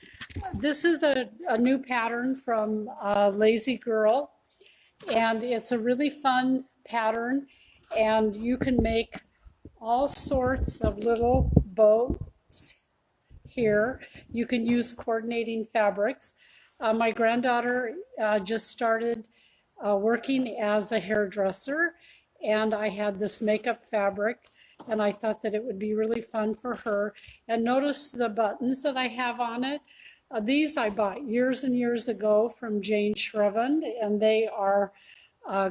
This is a new pattern from Lazy Girl, and it's a really fun pattern, and you can make all sorts of little boats here. You can use coordinating fabrics. My granddaughter just started working as a hairdresser, and I had this makeup fabric, and I thought that it would be really fun for her. And notice the buttons that I have on it. These I bought years and years ago from Jane Shrevand, and they are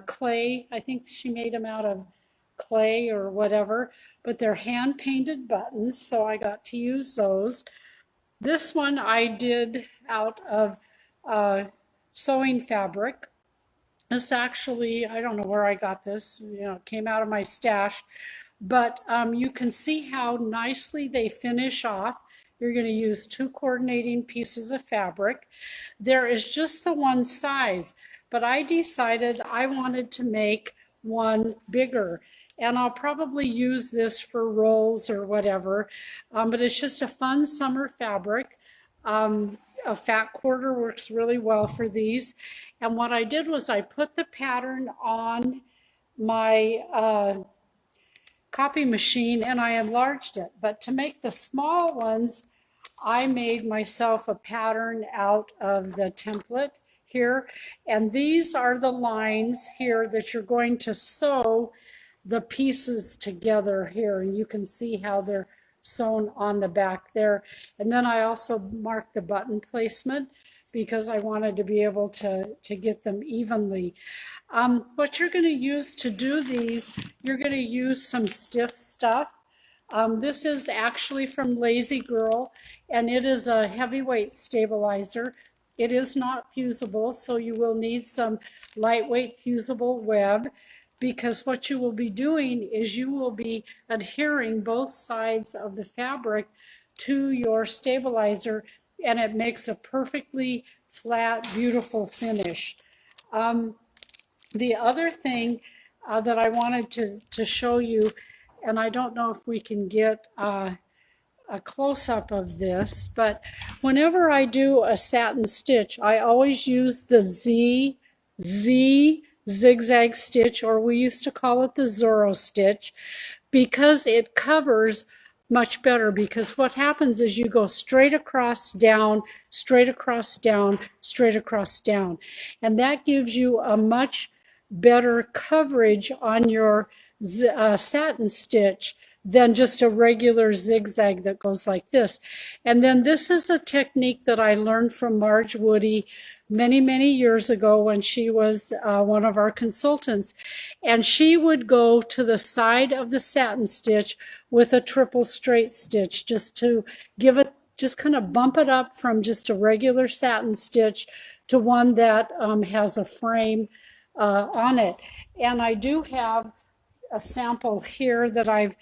clay. I think she made them out of clay or whatever, but they're hand painted buttons, so I got to use those. This one I did out of sewing fabric. This actually, I don't know where I got this, it came out of my stash, but you can see how nicely they finish off. You're going to use 2 coordinating pieces of fabric. There is just the one size, but I decided I wanted to make one bigger. And I'll probably use this for rolls or whatever, but it's just a fun summer fabric. A fat quarter works really well for these. And what I did was I put the pattern on my copy machine and I enlarged it. But to make the small ones, I made myself a pattern out of the template here. And these are the lines here that you're going to sew the pieces together here. And you can see how they're sewn on the back there. And then I also marked the button placement because I wanted to be able to get them evenly. What you're going to use to do these, you're going to use some stiff stuff. This is actually from Lazy Girl, and it is a heavyweight stabilizer. It is not fusible, so you will need some lightweight fusible web, because what you will be doing is you will be adhering both sides of the fabric to your stabilizer, and it makes a perfectly flat, beautiful finish. The other thing that I wanted to show you, and I don't know if we can get a close-up of this, but whenever I do a satin stitch, I always use the Z zigzag stitch, or we used to call it the Zorro stitch, because it covers much better. Because what happens is you go straight across down, straight across down, straight across down, and that gives you a much better coverage on your satin stitch than just a regular zigzag that goes like this. And then this is a technique that I learned from Marge Woody many years ago when she was one of our consultants. And she would go to the side of the satin stitch with a triple straight stitch just to give it, just kind of bump it up from just a regular satin stitch to one that has a frame on it. And I do have a sample here that I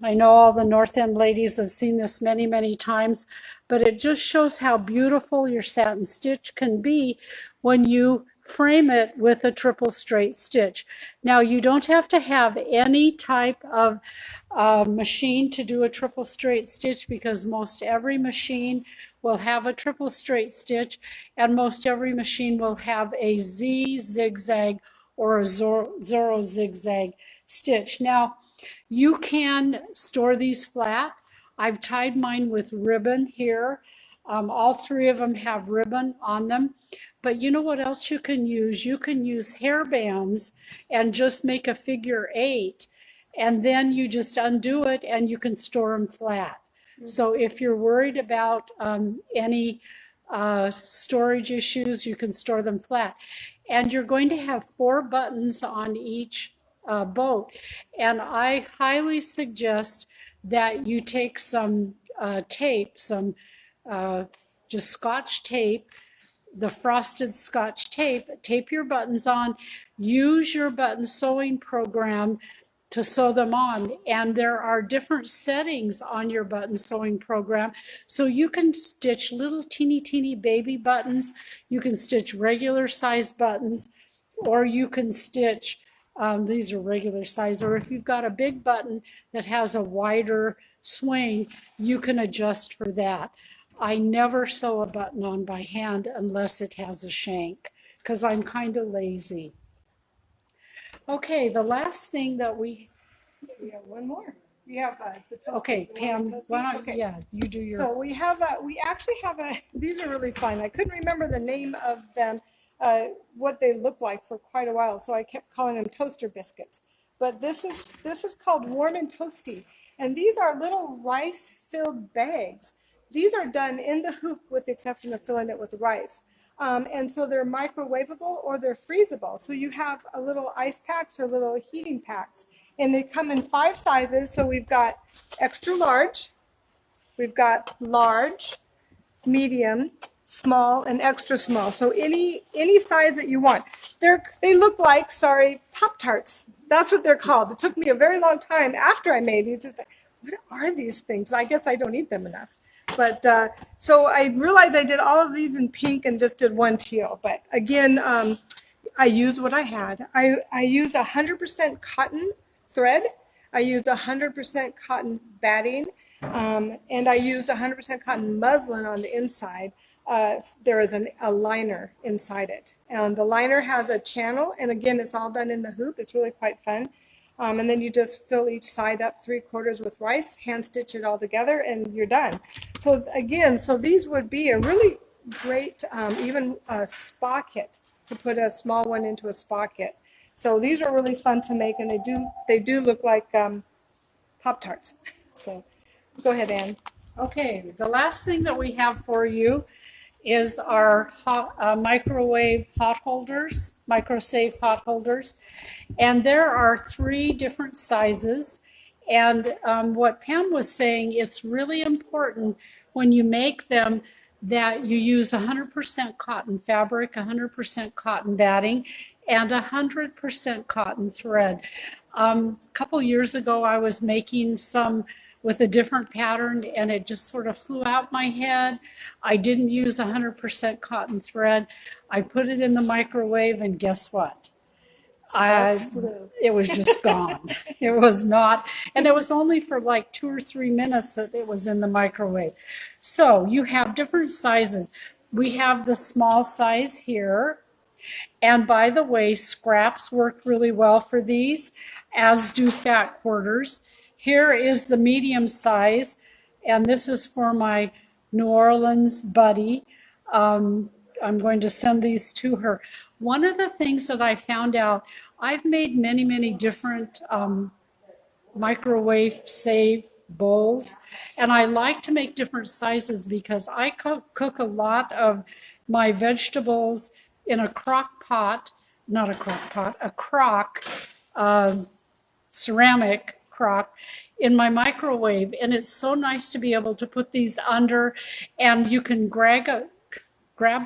know all the North End ladies have seen this many times, but it just shows how beautiful your satin stitch can be when you frame it with a triple straight stitch. Now, you don't have to have any type of machine to do a triple straight stitch, because most every machine will have a triple straight stitch, and most every machine will have a Z zigzag or a Zorro zigzag stitch. Now, you can store these flat. I've tied mine with ribbon here. All 3 of them have ribbon on them. But you know what else you can use? You can use hair bands and just make a figure 8. And then you just undo it and you can store them flat. So if you're worried about any storage issues, you can store them flat. And you're going to have 4 buttons on each boat. And I highly suggest that you take some tape, some just Scotch tape, the frosted Scotch tape, tape your buttons on, use your button sewing program to sew them on. And there are different settings on your button sewing program. So you can stitch little teeny baby buttons. You can stitch regular size buttons, or you can stitch, these are regular size, or if you've got a big button that has a wider swing, you can adjust for that. I never sew a button on by hand unless it has a shank, because I'm kind of lazy. Okay, the last thing that we have one more. We have the toasties. okay, Pam, why don't okay. yeah, you do your. So we actually have these are really fun. I couldn't remember the name of them, what they look like for quite a while, so I kept calling them toaster biscuits. But this is called Warm and Toasty, and these are little rice-filled bags. These are done in the hoop with the exception of filling it with rice. And so they're microwavable or they're freezable. So you have a little ice packs or little heating packs. And they come in 5 sizes. So we've got extra large, we've got large, medium, small, and extra small. So any size that you want. They look like, Pop-Tarts. That's what they're called. It took me a very long time after I made these. What are these things? I guess I don't eat them enough. But so I realized I did all of these in pink and just did one teal. But again, I used what I had. I used 100% cotton thread. I used 100% cotton batting. And I used 100% cotton muslin on the inside. There is a liner inside it. And the liner has a channel. And again, it's all done in the hoop. It's really quite fun. And then you just fill each side up 3/4 with rice, hand stitch it all together, and you're done. So again, these would be a really great, even a spa kit, to put a small one into a spa kit. So these are really fun to make, and they do look like Pop-Tarts. So go ahead, Ann. Okay, the last thing that we have for you is our microwave hot holders, microsafe hot holders. And there are 3 different sizes. And what Pam was saying, it's really important when you make them that you use 100% cotton fabric, 100% cotton batting, and 100% cotton thread. A couple years ago, I was making some with a different pattern and it just sort of flew out my head. I didn't use 100% cotton thread. I put it in the microwave and guess what? It was just gone. It was not, and it was only for like 2 or 3 minutes that it was in the microwave. So you have different sizes. We have the small size here. And by the way, scraps work really well for these, as do fat quarters. Here is the medium size, and this is for my New Orleans buddy. I'm going to send these to her. One of the things that I found out, I've made many different microwave safe bowls, and I like to make different sizes because I cook a lot of my vegetables in a crock pot, not a crock pot, a crock, ceramic crock in my microwave. And it's so nice to be able to put these under, and you can grab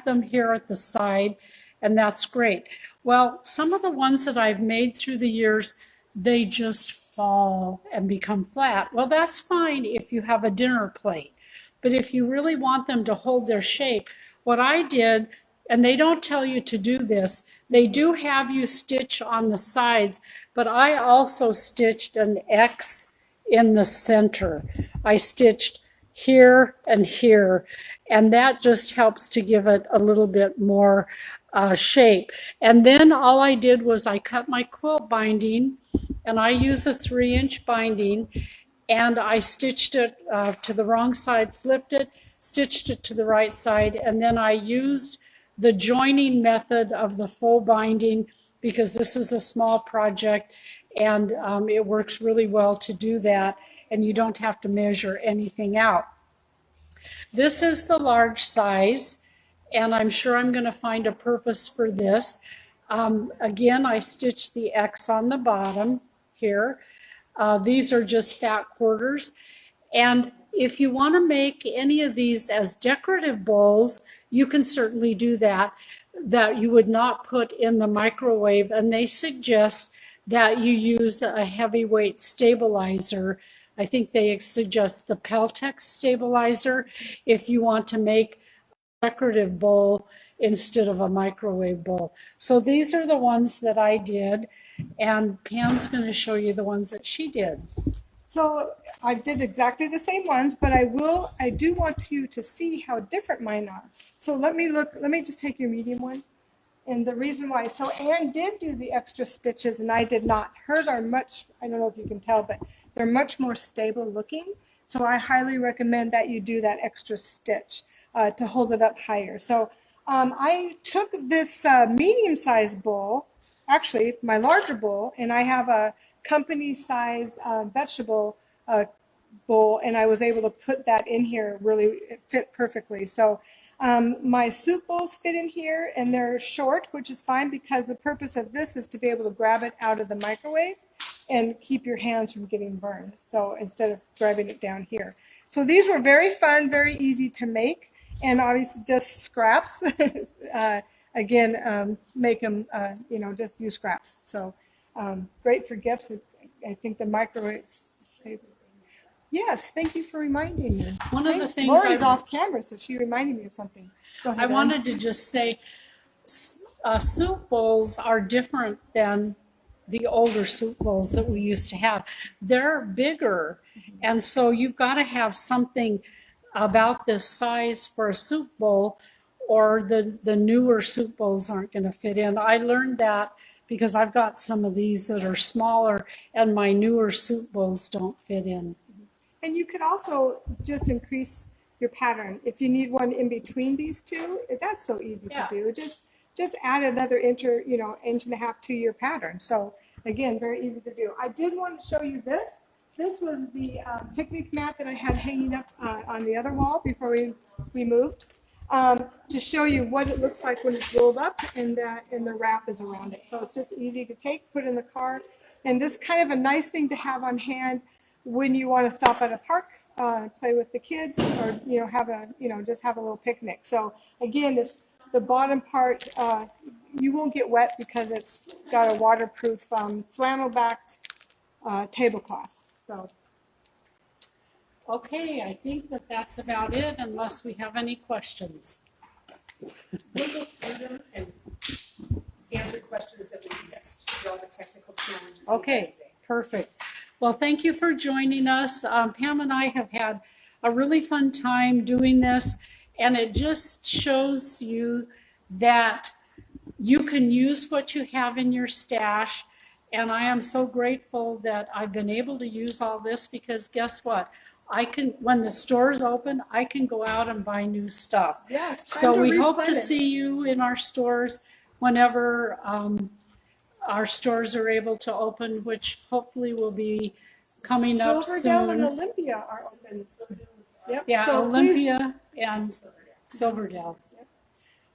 them here at the side, and that's great. Well, some of the ones that I've made through the years, they just fall and become flat. Well, that's fine if you have a dinner plate. But if you really want them to hold their shape, what I did, and they don't tell you to do this, they do have you stitch on the sides, but I also stitched an X in the center. I stitched here and here, and that just helps to give it a little bit more shape. And then all I did was I cut my quilt binding, and I use a 3-inch binding, and I stitched it to the wrong side, flipped it, stitched it to the right side, and then I used the joining method of the full binding because this is a small project, and it works really well to do that, and you don't have to measure anything out. This is the large size, and I'm sure I'm going to find a purpose for this. Again, I stitched the X on the bottom here. These are just fat quarters, and if you want to make any of these as decorative bowls, you can certainly do that you would not put in the microwave, and they suggest that you use a heavyweight stabilizer. I think they suggest the Peltex stabilizer if you want to make a decorative bowl instead of a microwave bowl. So these are the ones that I did, and Pam's going to show you the ones that she did. So I did exactly the same ones, but I do want you to see how different mine are. So let me just take your medium one. And the reason why, so Anne did do the extra stitches and I did not. Hers are much, I don't know if you can tell, but they're much more stable looking. So I highly recommend that you do that extra stitch to hold it up higher. So I took this medium-sized bowl, actually my larger bowl, and I have a company size vegetable bowl, and I was able to put that in here. Really, it fit perfectly. So my soup bowls fit in here, and they're short, which is fine because the purpose of this is to be able to grab it out of the microwave and keep your hands from getting burned. So instead of grabbing it down here. So these were very fun, very easy to make, and obviously just scraps. Again, make them, just use scraps. So great for gifts. I think the microwave. Yes, thank you for reminding me. One of the things Lori's off camera, so she reminded me of something. Go ahead, I wanted to just say, soup bowls are different than the older soup bowls that we used to have. They're bigger, and so you've got to have something about this size for a soup bowl, or the newer soup bowls aren't going to fit in. I learned that because I've got some of these that are smaller, and my newer soup bowls don't fit in. And you could also just increase your pattern. If you need one in between these two, that's so easy to do. Just add another inch and a half to your pattern. So again, very easy to do. I did want to show you this. This was the picnic mat that I had hanging up on the other wall before we moved, to show you what it looks like when it's rolled up and the wrap is around it. So it's just easy to take, put in the car, and just kind of a nice thing to have on hand when you want to stop at a park, play with the kids, or just have a little picnic. So again, the bottom part, you won't get wet because it's got a waterproof flannel backed tablecloth. So okay, I think that's about it, unless we have any questions. We'll go through them and answer questions that we missed through all the technical challenges. Okay, perfect. Well, thank you for joining us. Pam and I have had a really fun time doing this, and it just shows you that you can use what you have in your stash. And I am so grateful that I've been able to use all this, because guess what? When the store's open, I can go out and buy new stuff. yeah, So we hope to see you in our stores whenever our stores are able to open, which hopefully will be coming up Silverdale and soon. Olympia are open. Yep. Yeah, So Olympia and Silverdale.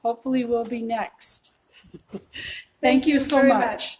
Hopefully we'll be next. Thank you so very much.